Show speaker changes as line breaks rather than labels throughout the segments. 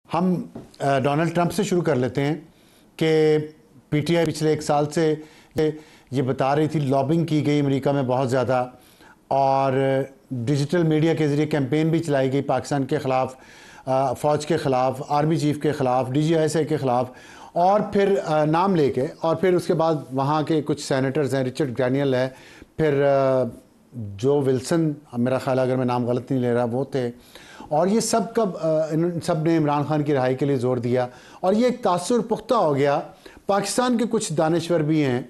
हम Donald Trump से शुरू कर लेते हैं कि पीटीआई पिछले एक साल से ये बता रही थी, लॉबिंग की गई अमेरिका में बहुत ज़्यादा और डिजिटल मीडिया के ज़रिए कैंपेन भी चलाई गई पाकिस्तान के ख़िलाफ़, फ़ौज के ख़िलाफ़, आर्मी चीफ़ के ख़िलाफ़, DGISA के ख़िलाफ़, और फिर नाम लेके, और फिर उसके बाद वहाँ के कुछ सेनेटर्स हैं, रिचर्ड डैनियल है, फिर जो विल्सन, मेरा ख्याल अगर मैं नाम गलत नहीं ले रहा, वो थे, और ये सब इन सब ने इमरान खान की रिहाई के लिए ज़ोर दिया। और ये एक तासुर पुख्ता हो गया। पाकिस्तान के कुछ दानिश्वर भी हैं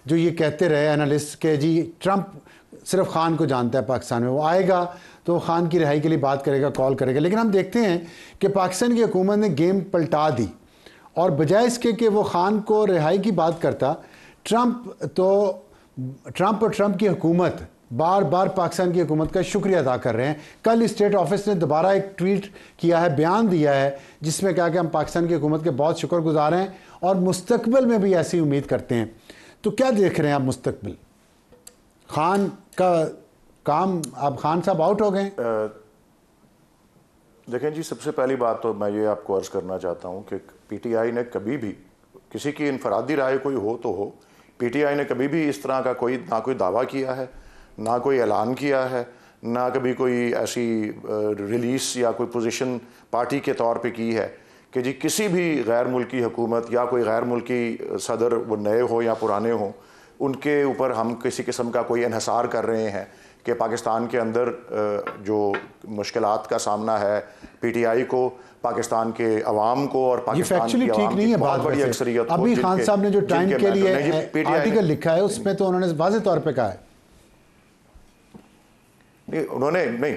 जो ये कहते रहे, एनालिस्ट, के जी ट्रंप सिर्फ खान को जानता है पाकिस्तान में, वो आएगा तो खान की रिहाई के लिए बात करेगा, कॉल करेगा। लेकिन हम देखते हैं कि पाकिस्तान की हुकूमत ने गेम पलटा दी और बजाय इसके कि वो खान को रिहाई की बात करता, ट्रंप और ट्रंप की हुकूमत बार बार पाकिस्तान की हुकूमत का शुक्रिया अदा कर रहे हैं। कल स्टेट ऑफिस ने दोबारा एक ट्वीट किया है, बयान दिया है, जिसमें कहा कि हम पाकिस्तान की हुकूमत के बहुत शुक्रगुजार हैं और मुस्तकबिल में भी ऐसी उम्मीद करते हैं। तो क्या देख रहे हैं आप मुस्तकबिल? खान का काम, अब खान साहब आउट हो गए।
देखें जी, सबसे पहली बात तो मैं ये आपको अर्ज़ करना चाहता हूँ कि पीटीआई ने कभी भी, किसी की इनफरादी राय कोई हो तो हो, पीटीआई ने कभी भी इस तरह का ना कोई दावा किया है, ना कोई ऐलान किया है, ना कभी कोई ऐसी रिलीज़ या कोई पोजीशन पार्टी के तौर पे की है कि जी किसी भी गैर मुल्की हुकूमत या कोई गैर मुल्की सदर, वो नए हो या पुराने हो, उनके ऊपर हम किसी किस्म का कोई इन्हिसार कर रहे हैं कि पाकिस्तान के अंदर जो मुश्किलात का सामना है पीटीआई को, पाकिस्तान के अवाम को और पाकिस्तान की अवाम की बहुत बड़ी अक्सरियत,
अभी खान साहब ने जो टाइम के लिए आर्टिकल लिखा है उसमें तो उन्होंने वाज़ेह तौर पे कहा है,
नहीं उन्होंने नहीं,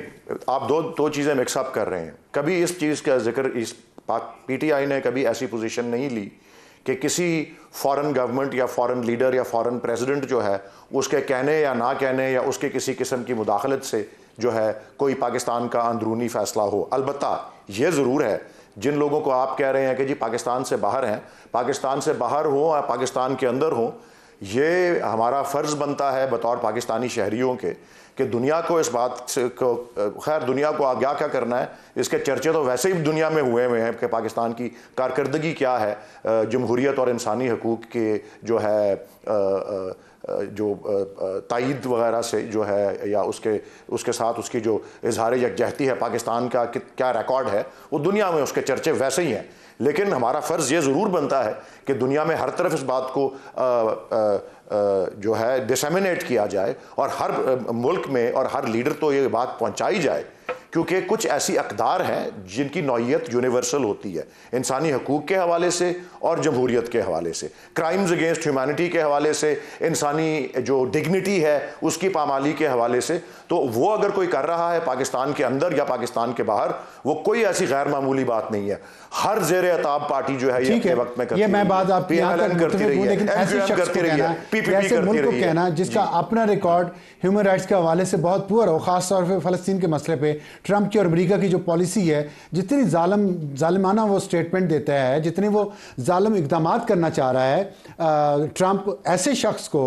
आप दो चीज़ें मिक्सअप कर रहे हैं। कभी इस चीज़ का जिक्र इस पीटीआई ने कभी ऐसी पोजीशन नहीं ली कि किसी फॉरेन गवर्नमेंट या फॉरेन लीडर या फॉरेन प्रेसिडेंट जो है उसके कहने या ना कहने या उसके किसी किस्म की मुदाखलत से जो है कोई पाकिस्तान का अंदरूनी फ़ैसला हो। अलबत्ता ये ज़रूर है, जिन लोगों को आप कह रहे हैं कि जी पाकिस्तान से बाहर हैं, पाकिस्तान से बाहर हो या पाकिस्तान के अंदर हो, ये हमारा फ़र्ज़ बनता है बतौर पाकिस्तानी शहरियों के कि दुनिया को इस बात से खैर दुनिया को आगाह क्या करना है, इसके चर्चे तो वैसे ही दुनिया में हुए हैं कि पाकिस्तान की कारकर्दगी क्या है जमहूरियत और इंसानी हकूक़ के जो है तायीद वगैरह से जो है, या उसके साथ उसकी जो इजहार यकजहती है पाकिस्तान का क्या रिकॉर्ड है, वो दुनिया में उसके चर्चे वैसे ही हैं। लेकिन हमारा फ़र्ज़ ये ज़रूर बनता है कि दुनिया में हर तरफ इस बात को जो है डिसेमिनेट किया जाए और हर मुल्क में और हर लीडर तो ये बात पहुंचाई जाए, क्योंकि कुछ ऐसी अक़दार हैं जिनकी नौइयत यूनिवर्सल होती है, इंसानी हकूक़ के हवाले से और जमहूरियत के हवाले से, क्राइम्स अगेंस्ट ह्यूमैनिटी के हवाले से, इंसानी जो डिग्निटी है उसकी पामाली के हवाले से। तो वो अगर कोई कर रहा है पाकिस्तान के अंदर या पाकिस्तान के बाहर, वो कोई ऐसी गैर मामूली बात नहीं है। हर ज़ेरे अताब पार्टी जो है ये अपने वक्त में करती है,
मैं बात आपकी
करती रही है, MQM करती रही है, PPP करती रही है,
जिसका अपना रिकॉर्ड ह्यूमन राइट्स के हवाले से बहुत पुअर हो, ख़ासतौर पर फ़लस्तीन के मसले पे ट्रंप की और अमेरिका की जो पॉलिसी है, जितनी जालिमाना वो स्टेटमेंट देता है, जितने वो जालिम इक़दाम करना चाह रहा है ट्रंप, ऐसे शख्स को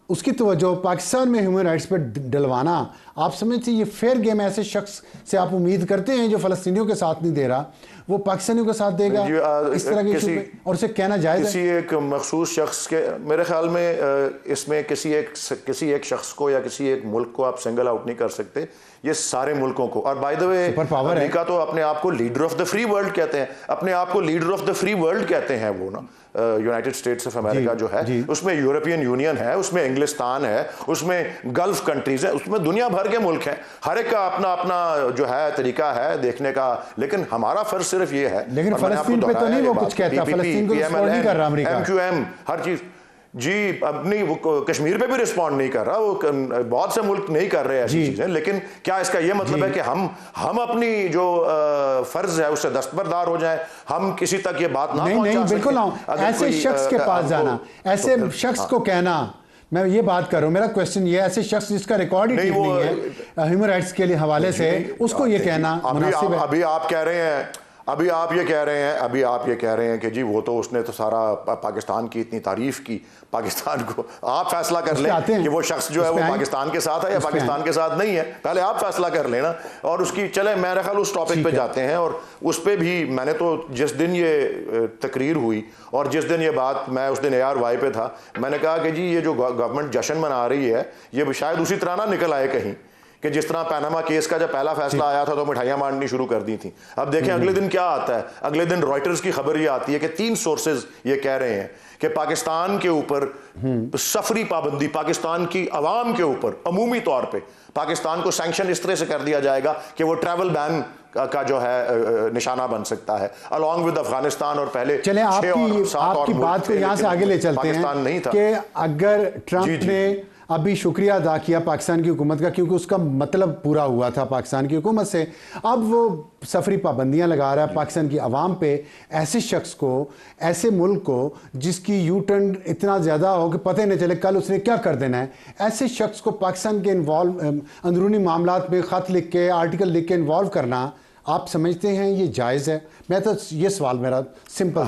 उसकी तवज्जो पाकिस्तान में ह्यूमन राइट्स पर डलवाना, आप समझते हैं ये फेयर गेम? ऐसे शख्स से आप उम्मीद करते हैं जो फ़लस्तीनियों के साथ नहीं दे रहा, वो पाकिस्तानियों के साथ देगा इस तरह के इशू पे? और उसे कहना जायज़ है?
किसी एक मखसूस शख्स के, मेरे ख्याल में इसमें किसी एक शख्स को या किसी एक मुल्क को आप सिंगल आउट नहीं कर सकते, ये सारे मुल्कों को। और बाय द वे अमेरिका तो अपने आप को leader of the free world कहते हैं, अपने आप को leader of the free world कहते हैं वो ना, यूनाइटेड स्टेट्स ऑफ अमेरिका जो है, उसमें यूरोपियन यूनियन है, उसमें इंग्लिस्तान है, उसमें गल्फ कंट्रीज है, उसमें दुनिया भर के मुल्क हैं, हर एक का अपना अपना जो है तरीका है देखने का। लेकिन हमारा फर्ज सिर्फ ये है,
लेकिन फ़लस्तीन पे तो नहीं वो कुछ कहता, फ़लस्तीन को सपोर्ट नहीं कर रहा अमेरिका,
MQM हर चीज़ जी, अब नहीं वो कश्मीर पे भी रिस्पॉन्ड नहीं कर रहा, वो बहुत से मुल्क नहीं कर रहे ऐसी चीज़ें। लेकिन क्या इसका ये मतलब है कि हम अपनी जो फ़र्ज़ है उससे दस्तबरदार हो जाएं, हम किसी तक ये बात ना पहुंचा
नहीं, बिल्कुल ना। ऐसे शख्स के पास जाना, ऐसे शख्स को कहना, मैं ये बात कर रहा हूँ, मेरा क्वेश्चन ये, ऐसे शख्स जिसका रिकॉर्ड ही ठीक नहीं है ह्यूमन राइट्स के लिए हवाले से, उसको ये कहना मुनासिब है?
अभी आप कह रहे हैं, अभी आप ये कह रहे हैं कि जी वो तो उसने तो सारा पाकिस्तान की इतनी तारीफ की, पाकिस्तान को आप फैसला कर लें कि वो शख्स जो है वो पाकिस्तान के साथ है या पाकिस्तान के साथ नहीं है, पहले आप फैसला कर लेना। और उसकी चले मेरे ख्याल उस टॉपिक पे जाते हैं। और उस पे भी मैंने तो जिस दिन ये तकरीर हुई और जिस दिन ये बात, मैं उस दिन ARY पे था, मैंने कहा कि जी ये जो गवर्नमेंट जश्न मना रही है ये शायद उसी तरह ना निकल आए कहीं कि जिस तरह पैनामा केस का जब पहला फैसला आया था तो मिठाइयां बांटनी शुरू कर दी थी। अब देखें अगले दिन क्या आता है, अगले दिन रॉयटर्स की खबर ये आती है कि 3 सोर्सेज ये कह रहे हैं कि पाकिस्तान के ऊपर सफरी पाबंदी, पाकिस्तान की अवाम के ऊपर अमूमी तौर पे पाकिस्तान को सैंक्शन इस तरह से कर दिया जाएगा कि वो ट्रैवल बैन का जो है निशाना बन सकता है, अलॉन्ग विद अफगानिस्तान। और पहले
चले आपकी बात को यहाँ से आगे ले चलते हैं
नहीं था
कि अगर ट्रंप ने अभी शुक्रिया अदा किया पाकिस्तान की हुकूमत का क्योंकि उसका मतलब पूरा हुआ था पाकिस्तान की हुकूमत से, अब वो सफरी पाबंदियां लगा रहा है पाकिस्तान की आवाम पे, ऐसे शख्स को, ऐसे मुल्क को जिसकी यू टर्न इतना ज़्यादा हो कि पता ही नहीं चले कल उसने क्या कर देना है, ऐसे शख्स को पाकिस्तान के अंदरूनी मामलात में ख़त लिख के, आर्टिकल लिख के इन्वॉल्व करना, आप समझते हैं ये जायज़ है? मैं तो ये सवाल मेरा सिंपल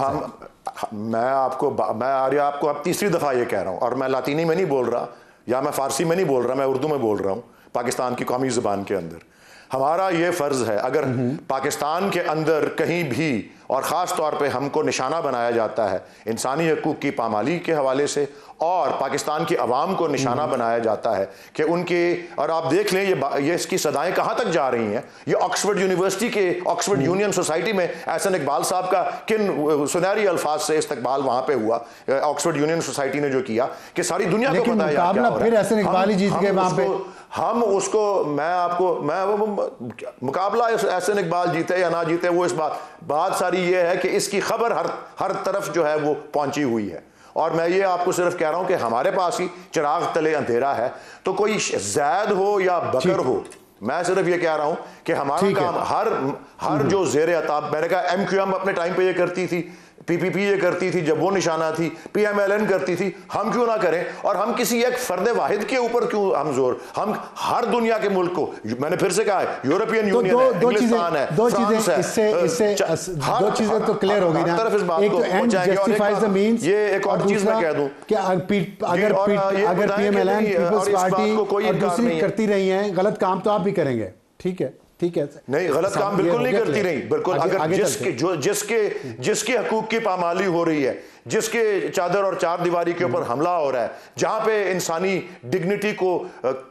मैं आपको अब तीसरी दफ़ा ये कह रहा हूँ, और मैं लातीनी में नहीं बोल रहा या मैं फ़ारसी में नहीं बोल रहा, मैं उर्दू में बोल रहा हूँ, पाकिस्तान की कौमी ज़ुबान के अंदर हमारा ये फ़र्ज़ है, अगर पाकिस्तान के अंदर कहीं भी और ख़ास तौर पे हमको निशाना बनाया जाता है इंसानी हकूक़ की पामाली के हवाले से, और पाकिस्तान की आवाम को निशाना बनाया जाता है कि उनके, और आप देख लें ये इसकी सदाएं कहाँ तक जा रही हैं। ये ऑक्सफोर्ड यूनिवर्सिटी के ऑक्सफोर्ड यूनियन सोसाइटी में एहसन इकबाल साहब का किन सुनहरी अल्फाज से इस्तेमाल वहाँ पे हुआ, ऑक्सफोर्ड यूनियन सोसाइटी ने जो किया कि सारी दुनिया को पता है क्या हो रहा है।
फिर एहसन इकबाल ही जीत गए वहाँ पे।
हम उसको मुकाबला एहसन इकबाल जीते या ना जीते वो इस बात सारी ये है कि इसकी खबर हर तरफ जो है वो पहुंची हुई है। और मैं ये आपको सिर्फ कह रहा हूं कि हमारे पास ही चिराग तले अंधेरा है, तो कोई जैद हो या बकर हो, मैं सिर्फ ये कह रहा हूं कि हमारा काम हर जो ज़ेरे अताब, मैंने कहा MQM अपने टाइम पे ये करती थी, PPP ये करती थी जब वो निशाना थी, PMLN करती थी, हम क्यों ना करें? और हम किसी एक फर्द वाहिद के ऊपर क्यों हम हर दुनिया के मुल्क को, मैंने फिर से कहा है, यूरोपियन यूनियन है, इंग्लिस्तान है, फ्रांस है,
इससे दो चीजें तो क्लियर हो गई ना।
तरफ इस बात को
जस्टिफाइज द मींस,
ये एक और चीज मैं कह दूं कि
अगर PMLN पीपल्स पार्टी और दूसरी करती रही हैं गलत काम तो आप भी करेंगे, ठीक है
नहीं, गलत काम बिल्कुल नहीं करती रही, बिल्कुल। अगर जिसके हकूक की पामाली हो रही है, जिसके चादर और चार दीवारी के ऊपर हमला हो रहा है, जहां पे इंसानी डिग्निटी को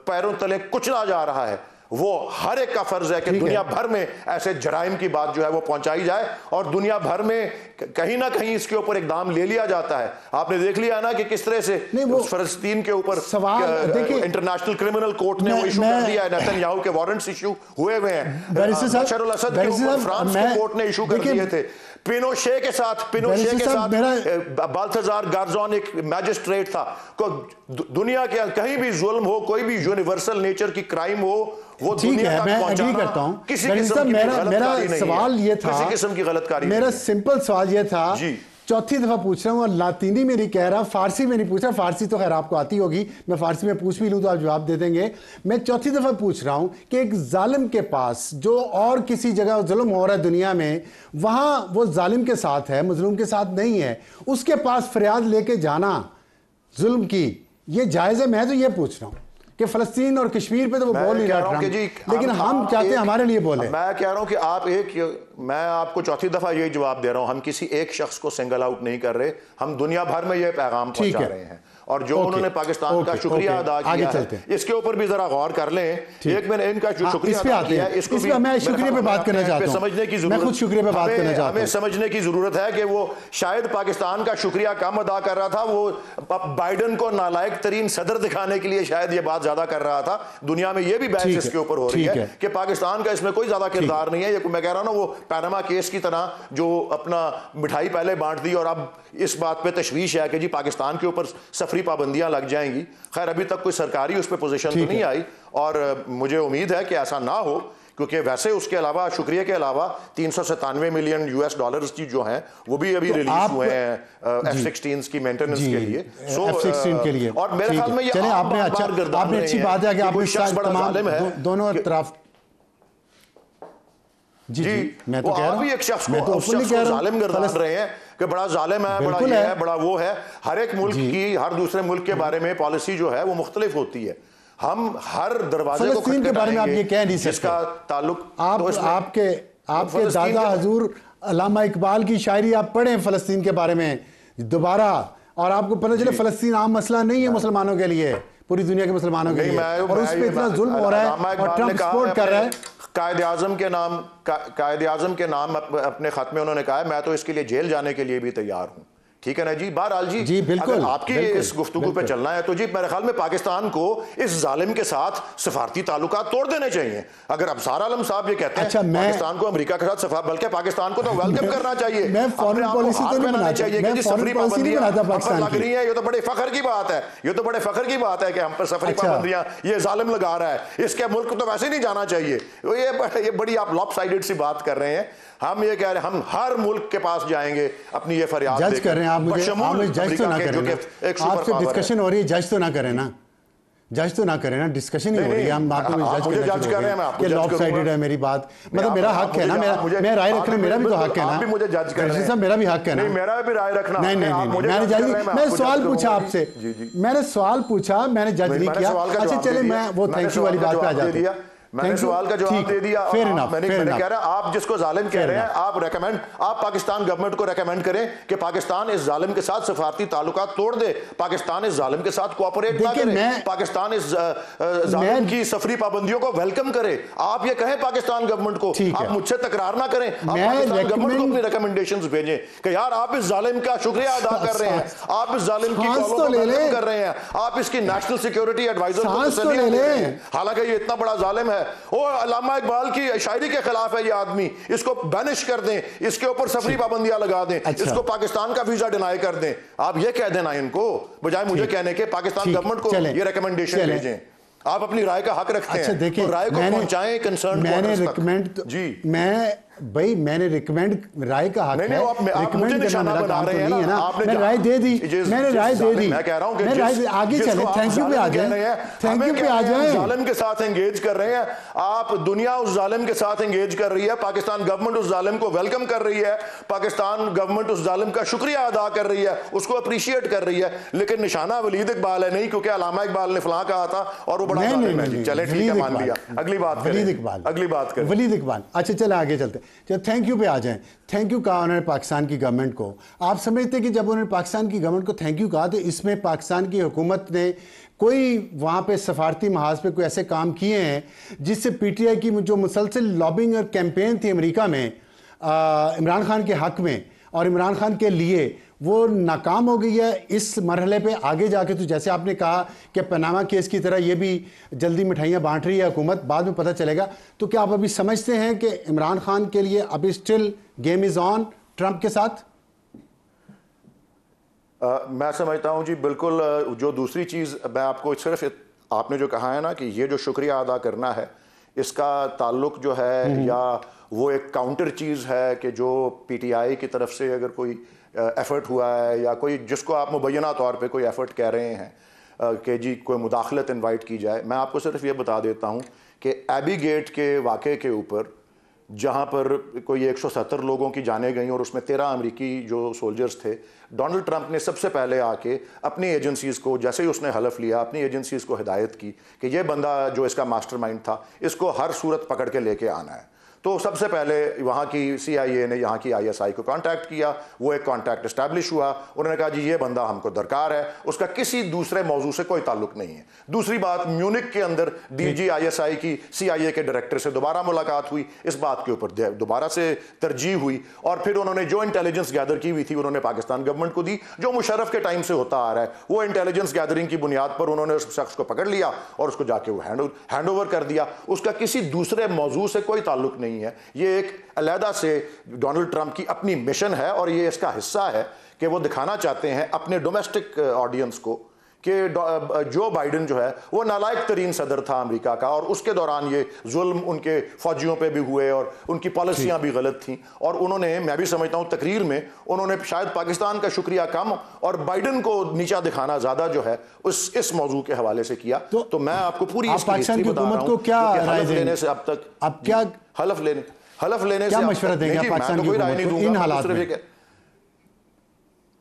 पैरों तले कुचला जा रहा है, वो हर एक का फर्ज है कि दुनिया भर में ऐसे जराइम की बात जो है वो पहुंचाई जाए और दुनिया भर में कहीं ना कहीं इसके ऊपर इकदाम ले लिया जाता है। आपने देख लिया ना कि किस तरह से फलस्तीन के ऊपर इंटरनेशनल क्रिमिनल कोर्ट ने वो इशू कर दिया है, नेतन्याहू के वारंट्स इशू हुए हैं, बशर अल असद के ऊपर फ्रांस के कोर्ट ने इशू कर दिए थे, पिनोशे के साथ बाल्थाजार गार्जोन एक मैजिस्ट्रेट था, दुनिया के कहीं भी जुल्म हो, कोई भी यूनिवर्सल नेचर की क्राइम हो, वो दुनिया तक पहुंचाना,
करता हूं।
किसी किस्म की
मेरा सवाल ये था,
किसी किस्म की गलतकारी,
मेरा सिंपल सवाल ये था, चौथी दफा पूछ रहा हूं और लातीनी में नहीं कह रहा, फारसी में नहीं पूछ रहा, फारसी तो खैर आपको आती होगी, मैं फारसी में पूछ भी लूं तो आप जवाब दे देंगे। मैं चौथी दफा पूछ रहा हूं कि एक जालिम के पास जो और किसी जगह जुल्म हो रहा है दुनिया में, वहां वो जालिम के साथ है, मजलूम के साथ नहीं है, उसके पास फरियाद लेके जाना जुल्म की, ये जायज है? मैं तो ये पूछ रहा हूं कि फलस्तीन और कश्मीर पे तो वो बोल नहीं रहा, लेकिन हम चाहते हैं हमारे लिए बोले।
मैं कह रहा हूं कि मैं आपको चौथी दफा यही जवाब दे रहा हूं, हम किसी एक शख्स को सिंगल आउट नहीं कर रहे, हम दुनिया भर में ये पैगाम पहुंचा रहे हैं, और जो उन्होंने पाकिस्तान का शुक्रिया अदा किया है, इसके ऊपर भी जरा गौर कर लें। एक मैंने इनका जो शुक्रिया अदा किया है, इसको भी
मैं शुक्रिया पे बात करना चाहता हूं,
समझने की
मैं खुद शुक्रिया पे बात करना चाहता हूं।
हमें समझने की जरूरत है कि वो शायद पाकिस्तान का शुक्रिया कम अदा कर रहा था, वो बाइडन को नालायक तरीन सदर दिखाने के लिए शायद ये बात ज्यादा कर रहा था। दुनिया में ये भी बहस इसके ऊपर हो रही है कि पाकिस्तान का इसमें कोई ज्यादा किरदार नहीं है। ये मैं कह रहा हूं ना, वो पैनामा केस की तरह जो अपना मिठाई पहले बांट दी और अब इस बात पे तशवीश है कि जी पाकिस्तान के ऊपर सफरी पाबंदियां लग जाएंगी। खैर अभी तक कोई सरकारी उस पर पोजीशन तो नहीं आई, और मुझे उम्मीद है कि ऐसा ना हो, क्योंकि वैसे उसके अलावा शुक्रिया के अलावा 397 मिलियन $US की जो हैं वो भी अभी रिलीज हुए हैं F-16 की मेंटेनेंस के लिए,
F-16 के लिए। और मेरे ख्याल में ये आपने अच्छी बात है कि आप दोनों तरफ जी, मैं तो
वो
कह रहा
आप
हूं,
भी एक शख्स
मैं
को
तो
उस शख्स को जालिम गर्दान रहे हैं कि बड़ा जालिम है, बड़ा ये है, बड़ा वो है। हर एक मुल्क की, हर दूसरे मुल्क के बारे में पॉलिसी जो है वो मुख्तलिफ होती है। हम हर दरवाजे को
फलस्तीन के बारे में आप ये कह नहीं सकते,
जिसका ताल्लुक
आपके दादा हजूर अल्लामा इकबाल की शायरी आप पढ़ें फलस्तीन के बारे में दोबारा, और आपको पता चले फलस्तीन आम मसला नहीं है मुसलमानों के लिए, पूरी दुनिया के मुसलमानों के लिए, और उस पर इतना जुल्म हो रहा है और ट्रंप सपोर्ट कर रहा है।
कायद आजम के नाम अपने खत में उन्होंने कहा है मैं तो इसके लिए जेल जाने के लिए भी तैयार हूं। ठीक है ना जी। बहरहाल जी
बिल्कुल,
अगर आपकी इस गुफ्तगू पे चलना है तो जी मेरे ख्याल में पाकिस्तान को इस जालिम के साथ सफारती ताल्लुकात तोड़ देने चाहिए। अगर अफसार आलम साहब ये कहते हैं पाकिस्तान को अमेरिका के साथ बल्कि पाकिस्तान को तो वेलकम करना चाहिए,
मैं फॉरेन पॉलिसी तो नहीं बनाना चाहिए कि सफरी पाबंदियां
लग रही है। ये तो बड़े फख्र की बात है, ये तो बड़े फख्र की बात है कि हम पर सफरी पाबंदियां ये जालिम लगा रहा है। इसके मुल्क तो वैसे नहीं जाना चाहिए। ये बड़ी आप लॉपसाइडेड सी बात कर रहे हैं। हम ये कह रहे हैं हम हर मुल्क के पास जाएंगे अपनी ये फरियाद
जज कर रहे हैं। आप मुझे जज तो ना करें, आपसे डिस्कशन हो रही है, जज तो ना करें ना, जज तो ना करें ना, डिस्कशन ही हो रही है। हम बातों में जज कर रहे हैं कि लॉपसाइडेड है मेरी बात, मतलब मेरा हक है ना, मैं राय रखना, मेरा भी तो हक है ना,
मुझे जज कर रहे हैं,
मेरा भी हक है ना,
मेरा भी राय रखना।
नहीं मैंने जज नहीं, मैंने सवाल पूछा आपसे, मैंने सवाल पूछा, मैंने जज नहीं किया। अच्छा चले, मैं वो थैंक यू वाली बात पे आ जाते हैं।
मैंने सवाल का जवाब दे दिया। मैंने कह रहा आप जिसको जालिम कह रहे हैं, आप पाकिस्तान गवर्नमेंट को रेकमेंड करें कि पाकिस्तान इस जालिम के साथ सफारती ताल्लुकात तोड़ दे, पाकिस्तान इस जालिम के साथ कोऑपरेट ना करे, पाकिस्तान इस जालिम की सफरी पाबंदियों को वेलकम करे। आप ये कहें पाकिस्तान गवर्नमेंट को, आप मुझसे तकरार ना करें, आप पाकिस्तान गवर्नमेंट को अपनी रिकमेंडेशंस भेजें कि यार आप इस जालिम का शुक्रिया अदा कर रहे हैं, आप इस जालिम की कॉलों को वेलकम कर रहे हैं, आप इसकी नेशनल सिक्योरिटी एडवाइजर को तसल्ली दे रहे हैं। हालांकि ये इतना बड़ा जालिम है, अल्लामा इकबाल की शायरी के खिलाफ है ये आदमी, इसको बैनिश कर दें, इसके ऊपर सफरी पाबंदियां लगा दें, इसको पाकिस्तान का वीजा डिनाई कर दें। आप ये कह देना इनको, बजाय मुझे कहने के पाकिस्तान गवर्नमेंट को ये रिकमेंडेशन भेजें। आप अपनी राय का हक रखते हैं, देखिए राय को पहुंचाएं कंसर्न।
मैंने रिकमेंड जी मैंने रिकमेंड राय का हक है, रिकमेंड करना मेरा काम तो नहीं है ना। मैंने राय दे दी, मैंने राय दे दी,
मैं कह रहा हूं कि
आगे चले, थैंक यू पे आ जाए, थैंक यू पे आ जाए।
जालिम के साथ एंगेज कर रहे हैं आप, दुनिया उस जालिम के साथ एंगेज कर रही है, पाकिस्तान गवर्नमेंट उस जालिम को वेलकम कर रही है, पाकिस्तान गवर्नमेंट उस जालिम का शुक्रिया अदा कर रही है, उसको अप्रिशिएट कर रही है। लेकिन निशाना वलीद इकबाल है नहीं, क्योंकि अल्लामा इकबाल ने फलां कहा था और वो बड़ा जालिम है। चले ठीक है, मान लिया, अगली बात करें, अगली बात करें वलीद इकबाल।
अच्छा चले आगे चलते, जब थैंक यू पे आ जाएं। थैंक यू कहा उन्होंने पाकिस्तान की गवर्नमेंट को। आप समझते कि जब उन्होंने पाकिस्तान की गवर्नमेंट को थैंक यू कहा तो इसमें पाकिस्तान की हुकूमत ने कोई वहाँ पे सफारती महाज पे कोई ऐसे काम किए हैं जिससे पीटीआई की जो मुसलसल लॉबिंग और कैंपेन थी अमेरिका में इमरान खान के हक में और इमरान खान के लिए, वो नाकाम हो गई है इस मरहले पे आगे जाके? तो जैसे आपने कहा कि पनामा केस की तरह ये भी जल्दी मिठाइयाँ बांट रही है हुकूमत, बाद में पता चलेगा। तो क्या आप अभी समझते हैं कि इमरान खान के लिए अभी still game is on Trump के साथ?
मैं समझता हूँ जी बिल्कुल। जो दूसरी चीज़ मैं आपको सिर्फ आपने जो कहा है ना कि ये जो शुक्रिया अदा करना है, इसका ताल्लुक जो है या वो एक काउंटर चीज़ है कि जो पीटीआई की तरफ से अगर कोई एफर्ट हुआ है या कोई जिसको आप मुबैना तौर पे कोई एफर्ट कह रहे हैं कि जी कोई मुदाखलत इनवाइट की जाए, मैं आपको सिर्फ ये बता देता हूँ कि एबी गेट के वाक़े के ऊपर जहाँ पर कोई 170 लोगों की जाने गई और उसमें 13 अमेरिकी जो सोल्जर्स थे, डोनाल्ड ट्रंप ने सबसे पहले आके अपनी एजेंसीज़ को, जैसे ही उसने हलफ लिया, अपनी एजेंसीज़ को हिदायत की कि ये बंदा जो इसका मास्टरमाइंड था इसको हर सूरत पकड़ के लेके आना है। तो सबसे पहले वहाँ की CIA ने यहाँ की ISI को कांटेक्ट किया, वो एक कांटेक्ट इस्टेब्लिश हुआ, उन्होंने कहा जी ये बंदा हमको दरकार है, उसका किसी दूसरे मौजू से कोई ताल्लुक नहीं है। दूसरी बात, म्यूनिक के अंदर DG ISI की CIA के डायरेक्टर से दोबारा मुलाकात हुई, इस बात के ऊपर दोबारा से तरजीह हुई और फिर उन्होंने जो इंटेलिजेंस गैदर की हुई थी उन्होंने पाकिस्तान गवर्नमेंट को दी, जो मुशर्रफ के टाइम से होता आ रहा है। वो इंटेलिजेंस गैदरिंग की बुनियाद पर उन्होंने उस शख्स को पकड़ लिया और उसको जाके वो हैंड ओवर कर दिया, उसका किसी दूसरे मौजू से कोई ताल्लुक नहीं है। ये एक अलहदा से डोनाल्ड ट्रंप की अपनी मिशन है और ये इसका हिस्सा है कि वो दिखाना चाहते हैं अपने डोमेस्टिक ऑडियंस को कि जो बाइडेन जो है वो नालायक तरीन सदर था अमेरिका का, और उसके दौरान ये जुल्म उनके फौजियों पे भी हुए और उनकी पॉलिसियां भी गलत थी। और उन्होंने, मैं भी समझता हूँ तकरीर में उन्होंने शायद पाकिस्तान का शुक्रिया कम और बाइडेन को नीचा दिखाना ज्यादा जो है इस मौजू के हवाले से किया। तो मैं आपको पूरी
पाकिस्तान की हुकूमत को क्या राय देने
से अब तक
अब क्या
हलफ लेने हलफ लेने
क्या
से
मशवरा देंगे आप पाकिस्तान की हुकूमत को इन हालात में?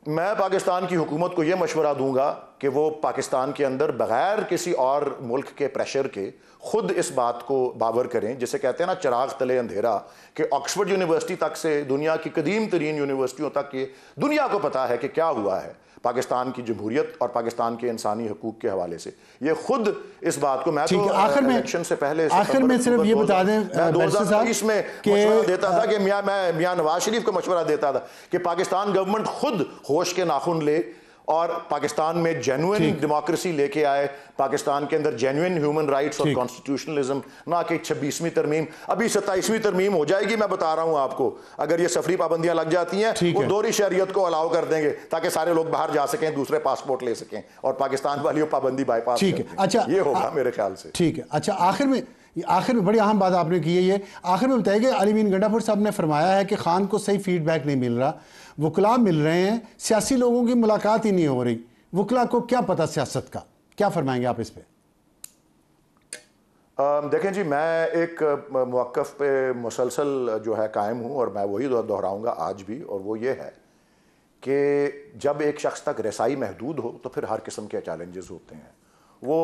मैं पाकिस्तान की हुकूमत को यह मशवरा दूंगा कि वो पाकिस्तान के अंदर बगैर किसी और मुल्क के प्रेशर के खुद इस बात को बावर करें, जिसे कहते हैं ना चिराग तले अंधेरा, कि ऑक्सफोर्ड यूनिवर्सिटी तक से दुनिया की कदीम तरीन यूनिवर्सिटियों तक के दुनिया को पता है कि क्या हुआ है पाकिस्तान की जमहूरियत और पाकिस्तान के इंसानी हकूक के हवाले से। ये खुद इस बात को, मैं तो इलेक्शन से पहले
आखिर में सिर्फ ये बता दें,
2023 में मशवरा देता था कि मैं मियां नवाज शरीफ को मशवरा देता था कि पाकिस्तान गवर्नमेंट खुद होश के नाखून ले और पाकिस्तान में जेन्युइन डेमोक्रेसी लेके आए, पाकिस्तान के अंदर जेन्युइन ह्यूमन राइट्स और कॉन्स्टिट्यूशनलिज्म, ना कि 26वीं तरमीम। अभी 27वीं तरमीम हो जाएगी, मैं बता रहा हूं आपको, अगर ये सफरी पाबंदियां लग जाती हैं वो दोहरी शरीयत को अलाउ कर देंगे ताकि सारे लोग बाहर जा सकें, दूसरे पासपोर्ट ले सकें और पाकिस्तान वाली पाबंदी बाईपास।
ठीक है, अच्छा
ये होगा मेरे ख्याल से।
ठीक है, अच्छा आखिर में बड़ी अहम बात आपने की है, ये आखिर में बताइए कि अली मीन गंडापुर साहब ने फरमाया है कि खान को सही फीडबैक नहीं मिल रहा, वकला मिल रहे हैं, सियासी लोगों की मुलाकात ही नहीं हो रही, वकला को क्या पता सियासत का, क्या फरमाएंगे आप इस पे?
देखें जी, मैं एक मौक़िफ़ पे मुसलसल जो है कायम हूँ और मैं वही दोहराऊँगा आज भी, और वो ये है कि जब एक शख्स तक रसाई महदूद हो तो फिर हर किस्म के चैलेंजेस होते हैं। वो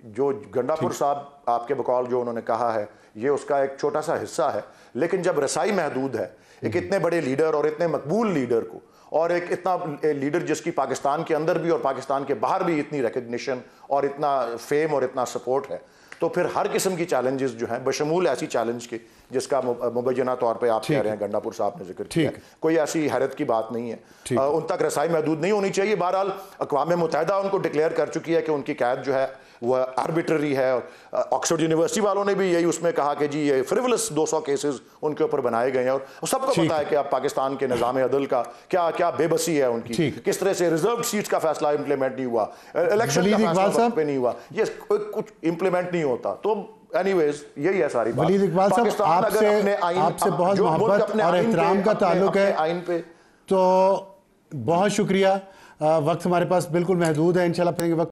जो गंडापुर साहब आपके बकौल जो उन्होंने कहा है, ये उसका एक छोटा सा हिस्सा है, लेकिन जब रसाई महदूद है एक इतने बड़े लीडर और इतने मकबूल लीडर को, और एक इतना लीडर जिसकी पाकिस्तान के अंदर भी और पाकिस्तान के बाहर भी इतनी रिकग्निशन और इतना फेम और इतना सपोर्ट है, तो फिर हर किस्म की चैलेंजेस जो हैं, बशमूल ऐसी चैलेंज के जिसका मुबैना तौर पे आप कह रहे हैं, गंडापुर साहब ने जिक्र किया, कोई ऐसी हैरत की बात नहीं है, उन तक रसाई महदूद नहीं होनी चाहिए। बहरहाल अक़वाम मुत्तहिदा उनको डिक्लेयर कर चुकी है कि उनकी कैद जो है वह आर्बिट्ररी है, और ऑक्सफोर्ड यूनिवर्सिटी वालों ने भी यही उसमें कहा कि जी ये फ्रिवलस 200 केसेस उनके ऊपर बनाए गए हैं, और सबको पता है कि अब पाकिस्तान के निज़ाम अदल का क्या क्या बेबसी है उनकी, किस तरह से रिजर्व सीट्स का फैसला इंप्लीमेंट नहीं हुआ, इलेक्शन का फैसला वक्त पे नहीं हुआ, ये कुछ इंप्लीमेंट नहीं होता। तो एनीवेज यही है सारी बात।
वलीद इकबाल साहब, आपसे बहुत मोहब्बत और एहतराम का ताल्लुक है
आइन पे,
तो बहुत शुक्रिया। वक्त हमारे पास बिल्कुल महदूद है, इंशाल्लाह वक्त